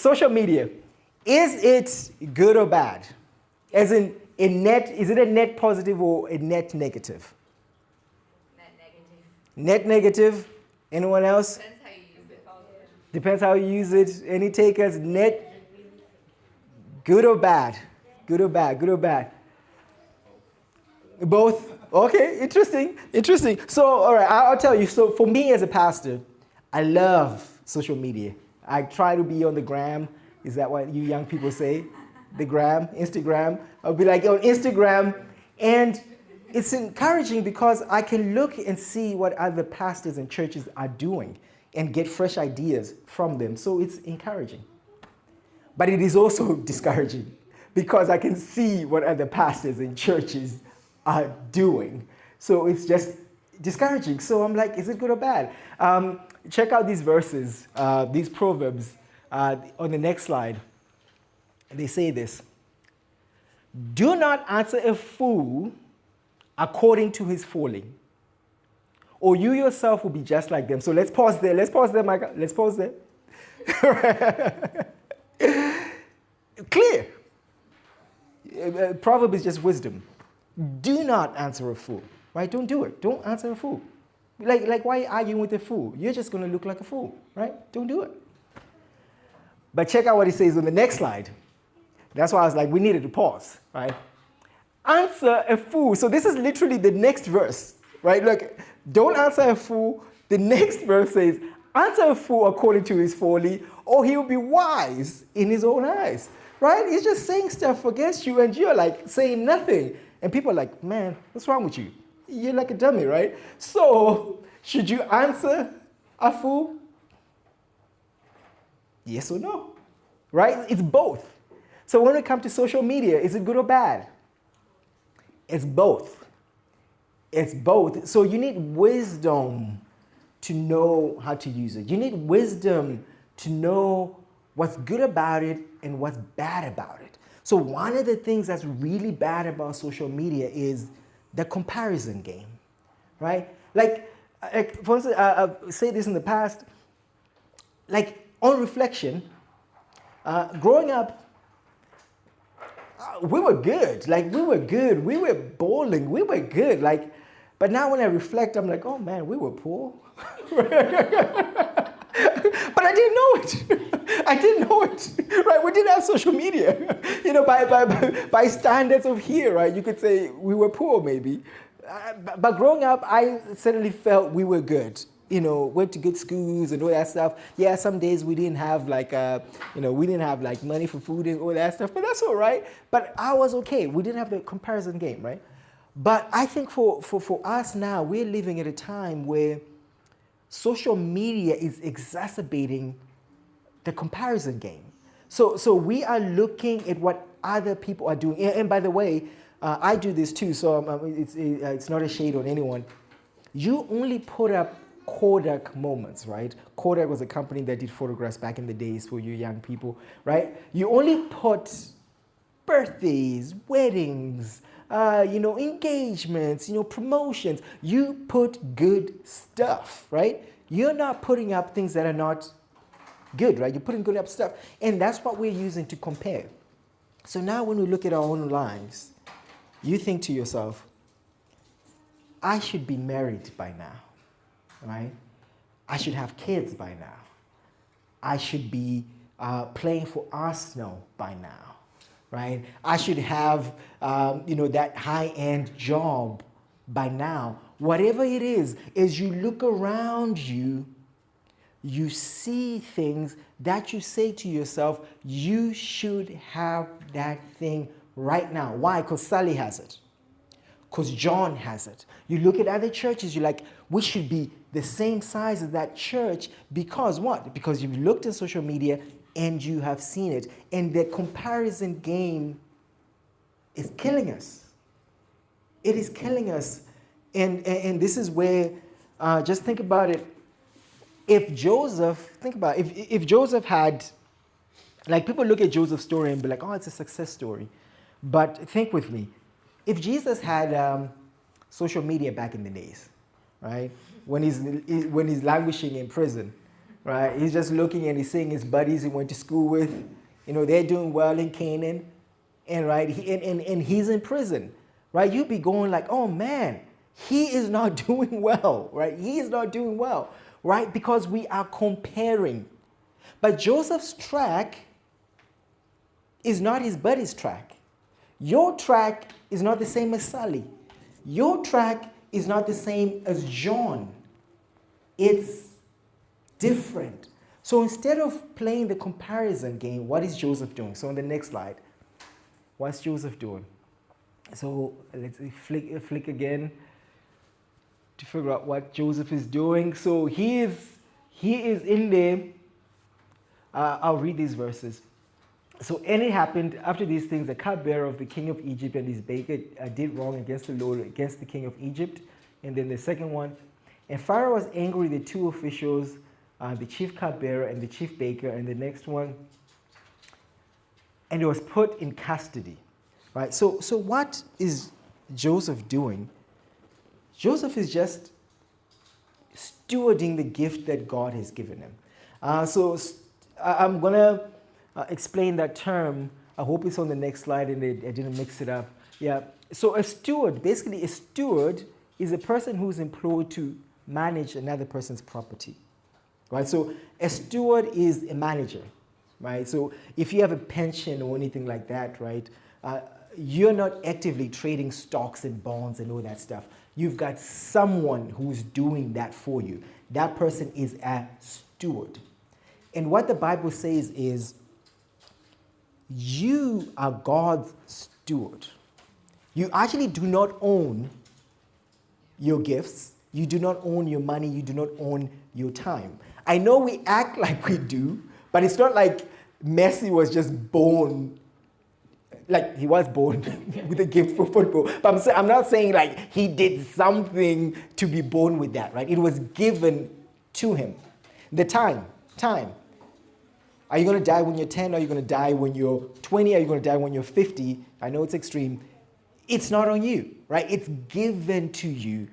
social media, is it good or bad? As in, is it a net positive or a net negative? Net negative. Net negative? Anyone else? Depends how you use it. Depends how you use it. Any takers? Net? Good or bad? Good or bad? Good or bad? Both? Okay, interesting. So, all right, I'll tell you. So, for me as a pastor, I love social media. I try to be on the gram. Is that what you young people say? The gram, Instagram. I'll be like on Instagram. And it's encouraging because I can look and see what other pastors and churches are doing and get fresh ideas from them. So it's encouraging. But it is also discouraging because I can see what other pastors and churches are doing. So it's just discouraging. So I'm like, is it good or bad? Check out these verses, these proverbs on the next slide. They say this: do not answer a fool according to his folly, or you yourself will be just like them. So let's pause there. Micah. Let's pause there. Clear. Proverb is just wisdom. Do not answer a fool, right? Don't do it. Don't answer a fool. Like why are you arguing with a fool? You're just going to look like a fool, right? Don't do it. But check out what he says on the next slide. That's why I was like, we needed to pause, right? Answer a fool. So this is literally the next verse, right? Look, don't answer a fool. The next verse says, answer a fool according to his folly, or he will be wise in his own eyes, right? He's just saying stuff against you, and you're like saying nothing. And people are like, man, what's wrong with you? You're like a dummy, right? So should you answer a fool? Yes or no, right? It's both. So when it comes to social media, is it good or bad? It's both. It's both. So you need wisdom to know how to use it. You need wisdom to know what's good about it and what's bad about it. So one of the things that's really bad about social media is the comparison game, right? Like for instance, I've said this in the past, like on reflection, growing up, we were good. Like we were good. We were balling. We were good. Like, but now when I reflect, I'm like, oh man, we were poor. But I didn't know it. I didn't know it. Right? We didn't have social media. You know, by standards of here, right? You could say we were poor, maybe. But growing up, I suddenly felt we were good. You know, went to good schools and all that stuff. Yeah, some days we didn't have like, we didn't have like money for food and all that stuff, but that's all right. But I was okay. We didn't have the comparison game, right? But I think for us now, we're living at a time where social media is exacerbating the comparison game. So we are looking at what other people are doing. And by the way, I do this too, so it's not a shade on anyone. You only put up Kodak moments, right? Kodak was a company that did photographs back in the days for you young people, right? You only put birthdays, weddings, engagements, promotions. You put good stuff, right? You're not putting up things that are not good, right? You're putting good up stuff. And that's what we're using to compare. So now when we look at our own lives, you think to yourself, I should be married by now. Right? I should have kids by now. I should be playing for Arsenal by now. Right? I should have, that high-end job by now. Whatever it is, as you look around you, you see things that you say to yourself, you should have that thing right now. Why? Because Sally has it. Because John has it. You look at other churches, you're like, we should be the same size as that church. Because what? Because you've looked at social media and you have seen it. And the comparison game is killing us. It is killing us. And this is where, just think about it. If Joseph had, like people look at Joseph's story and be like, oh, it's a success story. But think with me. If Jesus had social media back in the days, right, when he's languishing in prison, right? He's just looking and he's seeing his buddies he went to school with. They're doing well in Canaan. And right, and he's in prison, right? You'd be going like, oh man, he is not doing well, right? He is not doing well, right? Because we are comparing. But Joseph's track is not his buddy's track. Your track is not the same as Sally. Your track is not the same as John. It's different. So instead of playing the comparison game, what is Joseph doing? So on the next slide, what's Joseph doing? So let's flick again to figure out what Joseph is doing. So he is in there. I'll read these verses. So, and it happened after these things, the cupbearer of the king of Egypt and his baker did wrong against the Lord, against the king of Egypt. And then the second one, and Pharaoh was angry with the two officials, the chief cupbearer and the chief baker. And the next one, and he was put in custody, right? So what is Joseph doing? Joseph is just stewarding the gift that God has given him. I'm going to explain that term. I hope it's on the next slide and I didn't mix it up. Yeah. So a steward, basically a steward is a person who's employed to manage another person's property, right? So a steward is a manager, right? So if you have a pension or anything like that, right, you're not actively trading stocks and bonds and all that stuff. You've got someone who's doing that for you. That person is a steward. And what the Bible says is, you are God's steward. You actually do not own your gifts. You do not own your money. You do not own your time. I know we act like we do, but it's not like Messi was just born, like he was born with a gift for football. But I'm not saying like he did something to be born with that, right? It was given to him. The time. Are you going to die when you're 10? Are you going to die when you're 20? Are you going to die when you're 50? I know it's extreme. It's not on you, right? It's given to you.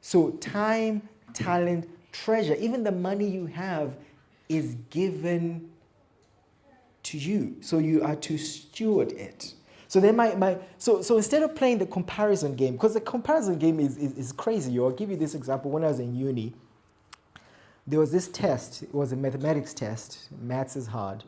So time, talent, treasure, even the money you have is given to you. So you are to steward it. So then so instead of playing the comparison game, because the comparison game is crazy. I'll give you this example. When I was in uni, there was this test. It was a mathematics test. Maths is hard.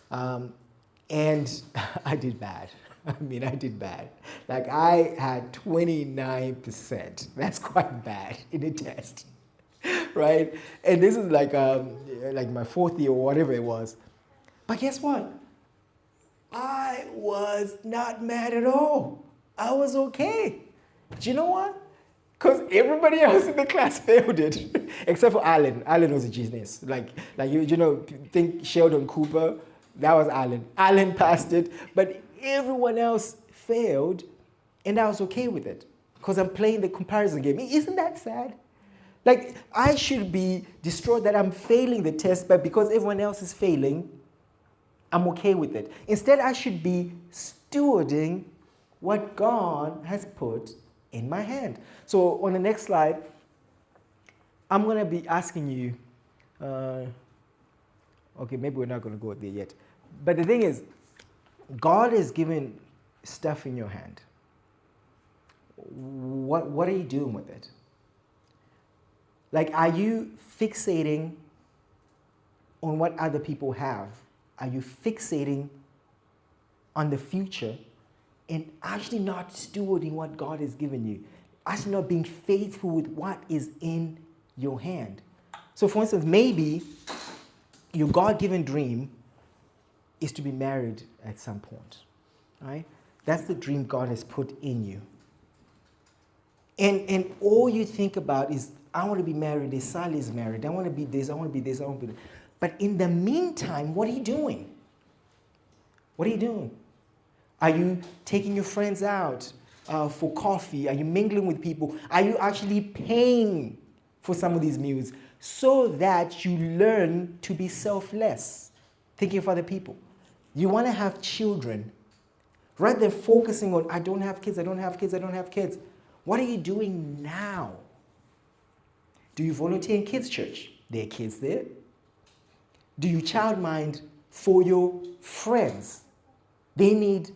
And I did bad. I did bad. Like I had 29%. That's quite bad in a test, right? And this is like my fourth year or whatever it was. But guess what? I was not mad at all. I was okay. Do you know what? Because everybody else in the class failed it, except for Alan. Alan was a genius. Think Sheldon Cooper, that was Alan. Alan passed it, but everyone else failed, and I was okay with it because I'm playing the comparison game. Isn't that sad? Like, I should be distraught that I'm failing the test, but because everyone else is failing, I'm okay with it. Instead, I should be stewarding what God has put in my hand. So on the next slide, I'm going to be asking you, okay, maybe we're not going to go there yet. But the thing is, God has given stuff in your hand. What are you doing with it? Like, are you fixating on what other people have? Are you fixating on the future and actually not stewarding what God has given you? Actually not being faithful with what is in your hand. So for instance, maybe your God-given dream is to be married at some point, right? That's the dream God has put in you. And all you think about is, I want to be married, this Sally is married, I want to be this, I want to be this, I want to be this. But in the meantime, what are you doing? What are you doing? Are you taking your friends out for coffee? Are you mingling with people? Are you actually paying for some of these meals so that you learn to be selfless, thinking of other people? You want to have children. Rather than focusing on, I don't have kids, I don't have kids, I don't have kids. What are you doing now? Do you volunteer in kids' church? There are kids there. do you child mind for your friends? They need,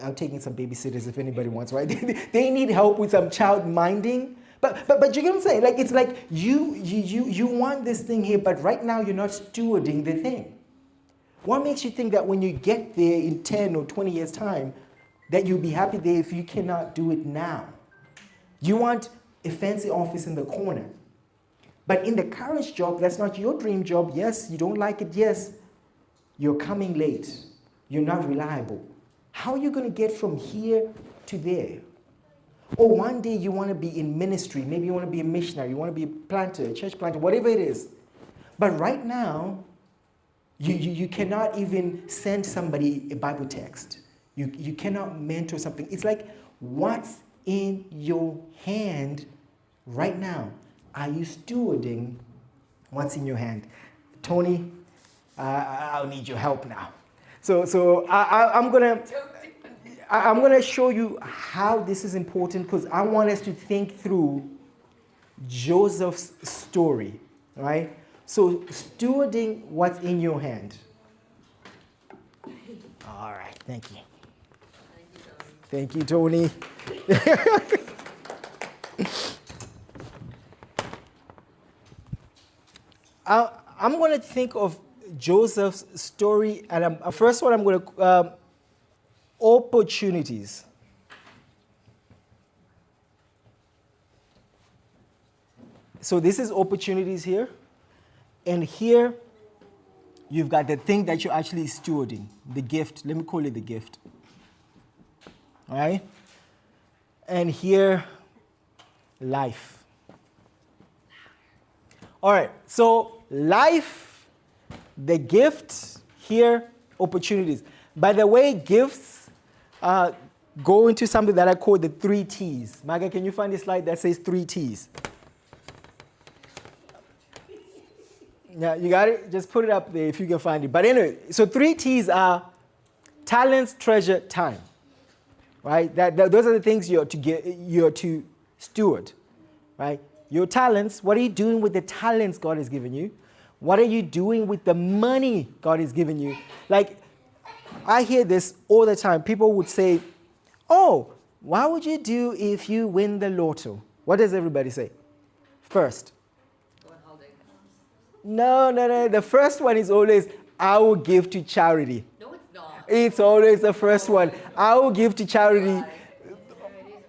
I'm taking some babysitters if anybody wants, right? They need help with some child minding. But you get what I'm saying? Like, it's like you want this thing here, but right now you're not stewarding the thing. What makes you think that when you get there in 10 or 20 years' time, that you'll be happy there if you cannot do it now? You want a fancy office in the corner. But in the current job, that's not your dream job. Yes, you don't like it. Yes, you're coming late. You're not reliable. How are you going to get from here to there? Or one day you want to be in ministry. Maybe you want to be a missionary. You want to be a planter, a church planter, whatever it is. But right now, you cannot even send somebody a Bible text. You cannot mentor something. It's like, what's in your hand right now? Are you stewarding what's in your hand? Tony, I'll need your help now. So I'm gonna show you how this is important, because I want us to think through Joseph's story, right? So stewarding what's in your hand. All right, thank you. Thank you, Tony. I'm going to think of Joseph's story, and first one I'm going to opportunities. So this is opportunities here, and here you've got the thing that you're actually stewarding, the gift. Let me call it the gift. All right? And here, life. All right, so life, the gift, here, opportunities. By the way, gifts go into something that I call the 3 T's. Maga, can you find a slide that says 3 T's? Yeah, you got it? Just put it up there if you can find it. But anyway, so 3 T's are talents, treasure, time. Right? Those are the things you're to steward. Right? Your talents, what are you doing with the talents God has given you? What are you doing with the money God has given you? Like, I hear this all the time. People would say, oh, what would you do if you win the lotto? What does everybody say? First. Go on holiday. No. The first one is always, I will give to charity. No, it's not. It's always the first one. I will give to charity.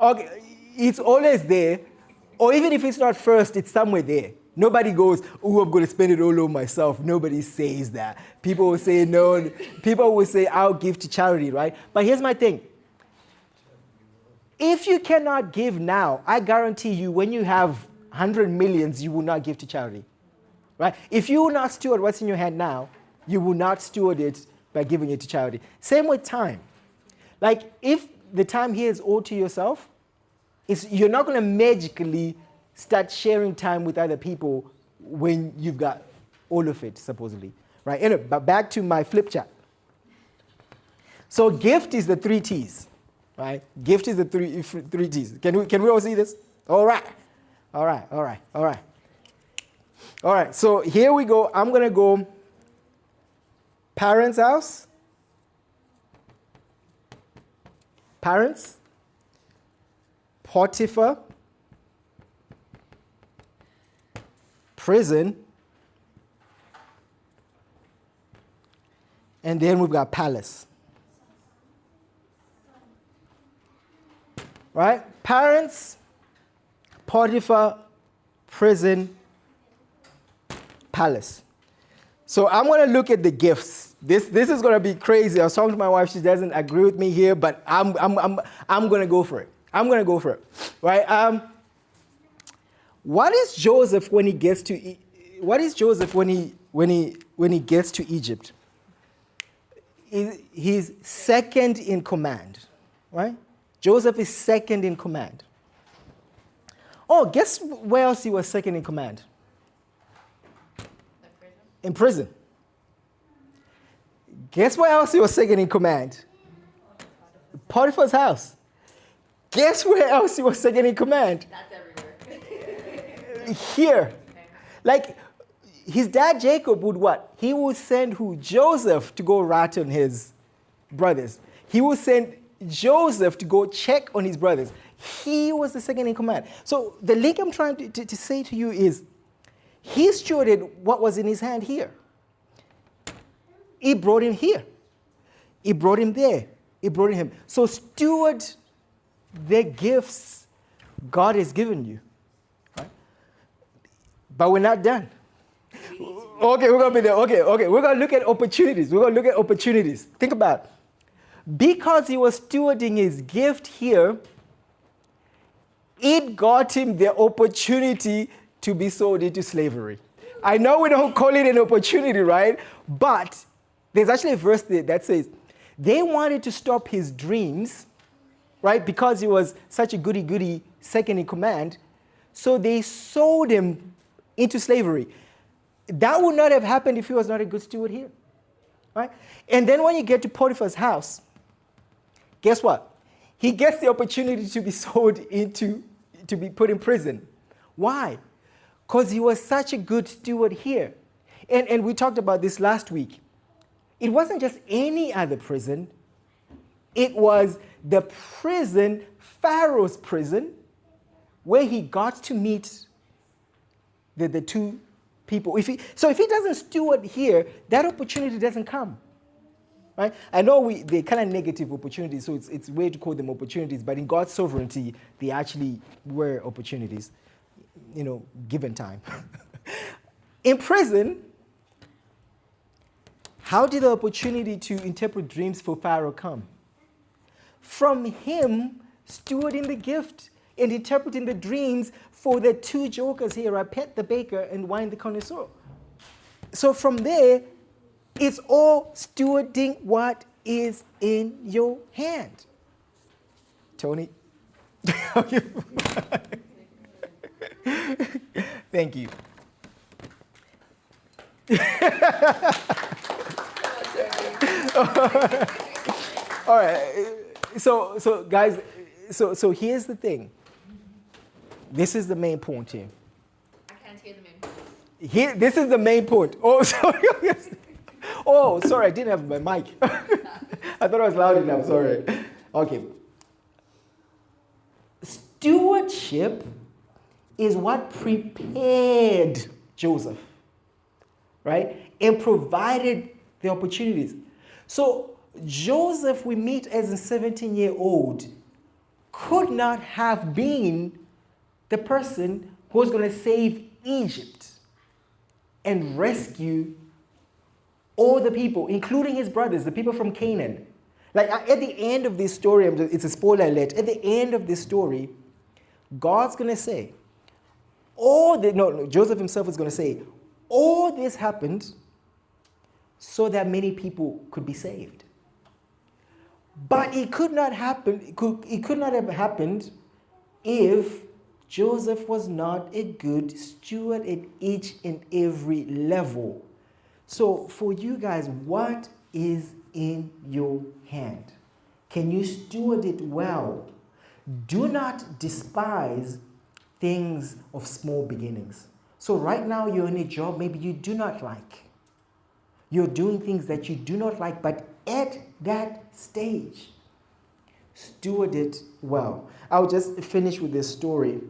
Okay, it's always there. Or even if it's not first, it's somewhere there. Nobody goes, oh, I'm going to spend it all on myself. Nobody says that. People will say no. People will say, I'll give to charity, right? But here's my thing. If you cannot give now, I guarantee you when you have 100 millions, you will not give to charity, right? If you will not steward what's in your hand now, you will not steward it by giving it to charity. Same with time. Like, if the time here is all to yourself, you're not going to magically start sharing time with other people when you've got all of it, supposedly. Right? Anyway, but back to my flip chart. So gift is the 3 T's. Right? Gift is the three T's. Can we all see this? All right. All right, so here we go. I'm going to go parents' house. Parents. Potiphar, prison, and then we've got palace. Right? Parents, Potiphar, prison, palace. So I'm going to look at the gifts. This is going to be crazy. I was talking to my wife. She doesn't agree with me here, but I'm going to go for it. I'm going to go for it, right? What is Joseph when he gets to? What is Joseph when he gets to Egypt? He's second in command, right? Joseph is second in command. Oh, guess where else he was second in command? In prison. Guess where else he was second in command? Potiphar's house. Guess where else he was second in command? That's everywhere. Here. Like, his dad Jacob would what? He would send who? Joseph to go rat on his brothers. He would send Joseph to go check on his brothers. He was the second in command. So the link I'm trying to say to you is, he stewarded what was in his hand here. He brought him here. He brought him there. He brought him. So steward the gifts God has given you. Right? But we're not done. Okay, we're going to be there. Okay. We're going to look at opportunities. Think about it. Because he was stewarding his gift here, it got him the opportunity to be sold into slavery. I know we don't call it an opportunity, right? But there's actually a verse there that says, they wanted to stop his dreams, right? Because he was such a goody-goody second in command. So they sold him into slavery. That would not have happened if he was not a good steward here, right? And then when you get to Potiphar's house, guess what? He gets the opportunity to be sold into, to be put in prison. Why? Because he was such a good steward here. And we talked about this last week. It wasn't just any other prison. It was the prison, Pharaoh's prison, where he got to meet the two people. If he doesn't steward here, that opportunity doesn't come. Right? I know they're kind of negative opportunities, so it's weird to call them opportunities, but in God's sovereignty, they actually were opportunities, given time. In prison, how did the opportunity to interpret dreams for Pharaoh come? From him stewarding the gift and interpreting the dreams for the two jokers here, Pet the baker and Wine the connoisseur. So from there, it's all stewarding what is in your hand. Tony? Thank you. All right. So guys, so here's the thing. This is the main point here. I can't hear the main point. Here, this is the main point. Oh, sorry. Oh, sorry, I didn't have my mic. I thought I was loud enough, sorry. Okay. Stewardship is what prepared Joseph, right? And provided the opportunities. So Joseph, we meet as a 17-year-old, could not have been the person who was going to save Egypt and rescue all the people, including his brothers, the people from Canaan. Like at the end of this story, it's a spoiler alert, at the end of this story, God's going to say, Joseph himself is going to say, all this happened so that many people could be saved. But it could not happen, it could not have happened if Joseph was not a good steward at each and every level. So for you guys, what is in your hand? Can you steward it well? Do not despise things of small beginnings. So right now you're in a job maybe you do not like. You're doing things that you do not like, but at that stage, steward it well. I'll just finish with this story.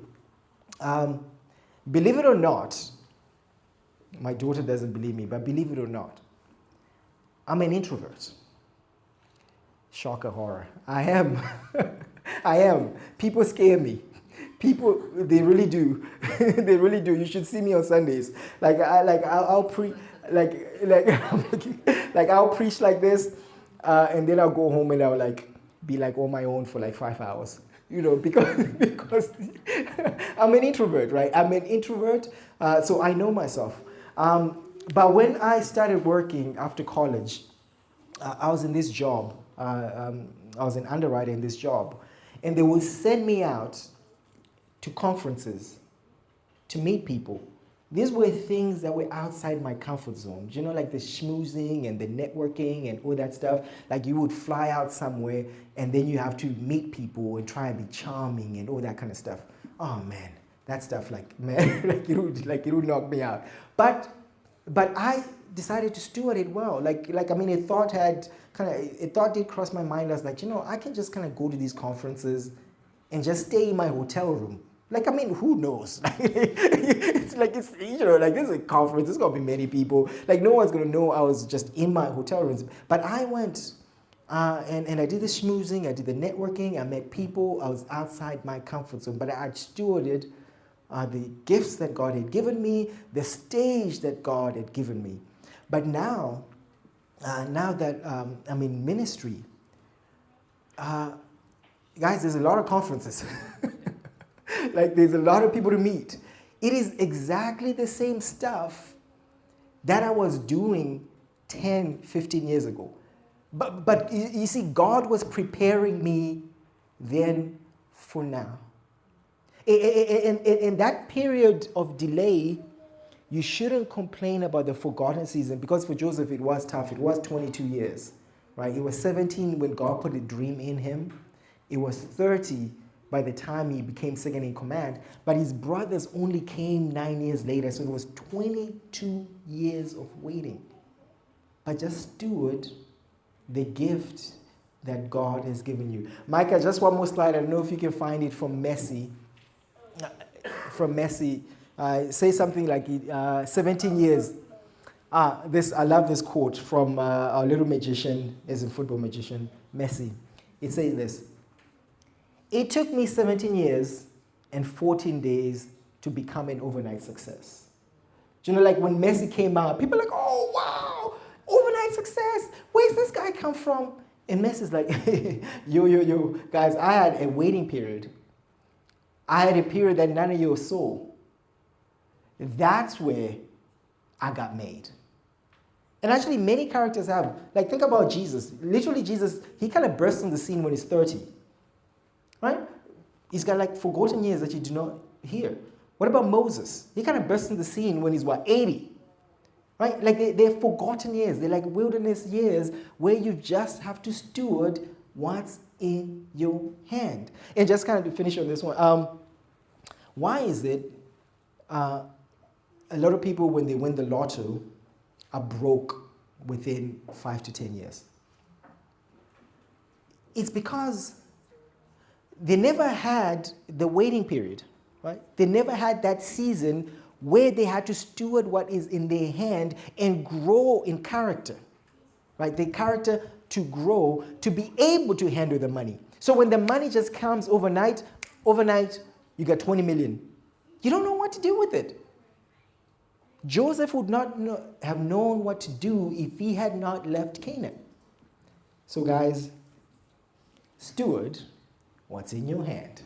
Believe it or not, my daughter doesn't believe me, but believe it or not, I'm an introvert. Shocker horror. I am. I am. People scare me. People, they really do. They really do. You should see me on Sundays. I'll preach like this, and then I'll go home and I'll be on my own for 5 hours. Because I'm an introvert, right? I'm an introvert, so I know myself. But when I started working after college, I was in this job. I was an underwriter in this job. And they would send me out to conferences to meet people. These were things that were outside my comfort zone. Like the schmoozing and the networking and all that stuff. Like you would fly out somewhere and then you have to meet people and try and be charming and all that kind of stuff. Oh man, that stuff it would knock me out. But But I decided to steward it well. Like I mean, a thought did cross my mind. I was like, I can just kind of go to these conferences and just stay in my hotel room. Like, I mean, who knows? It's like, this is a conference. There's going to be many people. Like, no one's going to know I was just in my hotel rooms. But I went and I did the schmoozing. I did the networking. I met people. I was outside my comfort zone. But I stewarded the gifts that God had given me, the stage that God had given me. But now that I'm in ministry, guys, there's a lot of conferences. Like, there's a lot of people to meet. It is exactly the same stuff that I was doing 10, 15 years ago. But you see, God was preparing me then for now. In that period of delay, you shouldn't complain about the forgotten season, because for Joseph it was tough. It was 22 years, right? It was 17 when God put a dream in him. It was 30 by the time he became second in command. But his brothers only came 9 years later, so it was 22 years of waiting. But just steward the gift that God has given you. Micah, just one more slide. I don't know if you can find it from Messi. Say something like 17 years. I love this quote from our little magician, as a football magician, Messi. It says this: "It took me 17 years and 14 days to become an overnight success." Like when Messi came out, people are like, "Oh, wow, overnight success. Where's this guy come from?" And Messi's like, yo, guys, I had a waiting period. I had a period that none of you saw. That's where I got made. And actually, many characters have. Like, think about Jesus. Literally, Jesus, he kind of bursts on the scene when he's 30. Right? He's got like forgotten years that you do not hear. What about Moses? He kind of bursts on the scene when he's 80? Right? Like, they're forgotten years. They're like wilderness years where you just have to steward what's in your hand. And just kind of to finish on this one, why is it a lot of people, when they win the lotto, are broke within 5 to 10 years? It's because they never had the waiting period, right? They never had that season where they had to steward what is in their hand and grow in character, right? The character to grow, to be able to handle the money. So when the money just comes overnight, you got 20 million. You don't know what to do with it. Joseph would not have known what to do if he had not left Canaan. So guys, steward what's in your hand.